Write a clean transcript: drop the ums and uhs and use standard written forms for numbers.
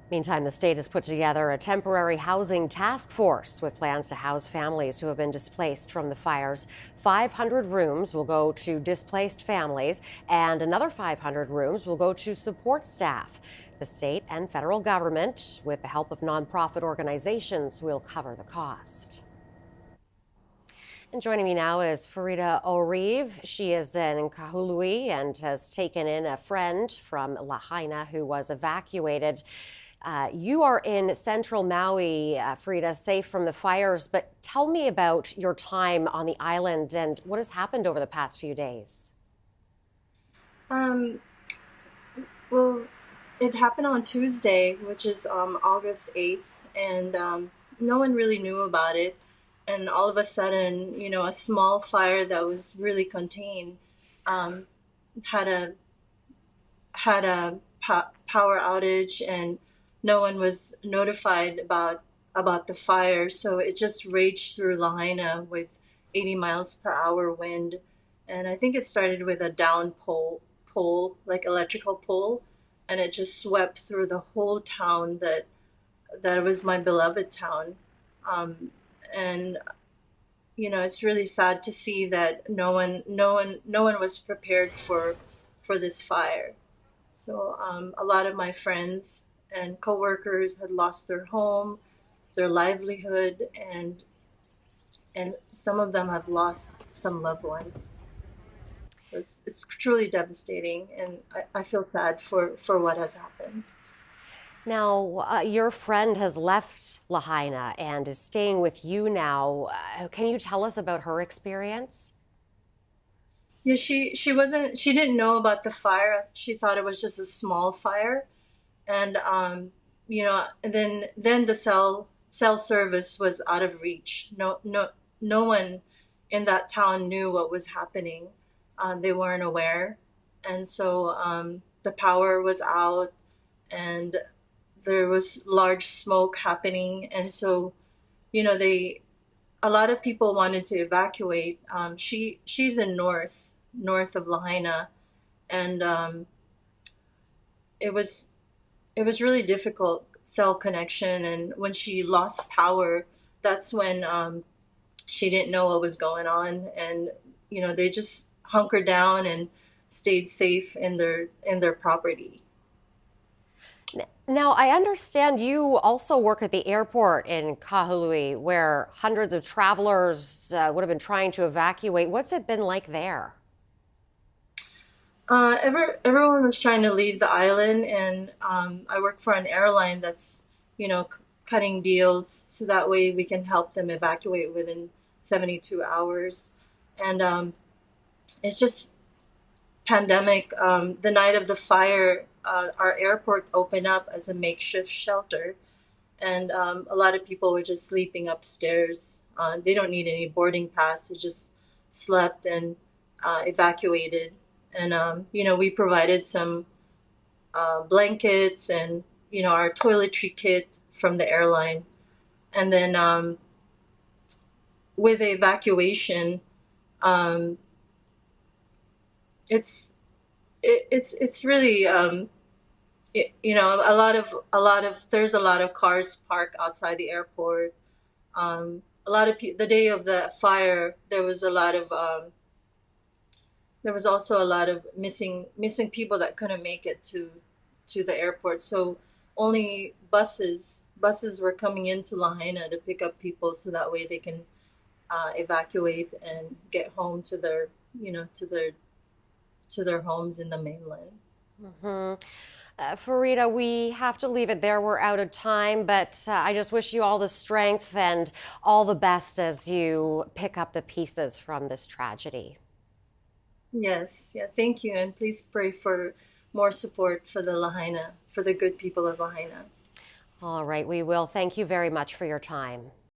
Meantime, the state has put together a temporary housing task force with plans to house families who have been displaced from the fires. 500 rooms will go to displaced families, and another 500 rooms will go to support staff. The state and federal government, with the help of nonprofit organizations, will cover the cost. And joining me now is Frarida Kahului. She is in Kahului and has taken in a friend from Lahaina who was evacuated. You are in central Maui, Frida, safe from the fires, but tell me about your time on the island and what has happened over the past few days. Um, well, it happened on Tuesday, which is August 8th, and no one really knew about it. And all of a sudden, a small fire that was really contained um, had a power outage, and no one was notified about the fire. So it just raged through Lahaina with 80 miles per hour wind, and I think it started with a down pole, like electrical pole, and it just swept through the whole town that was my beloved town. Um, and it's really sad to see that no one was prepared for this fire. So a lot of my friends and coworkers had lost their home, their livelihood, and some of them have lost some loved ones. So it's truly devastating, and I feel sad for what has happened. Now, your friend has left Lahaina and is staying with you now. Can you tell us about her experience? Yeah, she didn't know about the fire. She thought it was just a small fire, and then the cell service was out of reach. No one in that town knew what was happening. They weren't aware, and so the power was out, and there was large smoke happening, and so they a lot of people wanted to evacuate. She's in north of Lahaina, and it was it was really difficult cell connection. And when she lost power, that's when she didn't know what was going on, and they just hunkered down and stayed safe in their property. Now, I understand you also work at the airport in Kahului, where hundreds of travelers would have been trying to evacuate. What's it been like there? Everyone was trying to leave the island, and I work for an airline that's, cutting deals so that way we can help them evacuate within 72 hours. And it's just pandemic. The night of the fire, our airport opened up as a makeshift shelter, and a lot of people were just sleeping upstairs. They don't need any boarding pass. They just slept and evacuated. And we provided some blankets and our toiletry kit from the airline. And then with the evacuation, um, it's it's really there's a lot of cars parked outside the airport. The day of the fire, there was also a lot of missing people that couldn't make it to the airport. So only buses were coming into Lahaina to pick up people so that way they can evacuate and get home to their you know to their homes in the mainland. Hmm. Farida, we have to leave it there. We're out of time, but I just wish you all the strength and all the best as you pick up the pieces from this tragedy. Yes, yeah, thank you, and please pray for more support for the Lahaina, for the good people of Lahaina. All right, we will. Thank you very much for your time.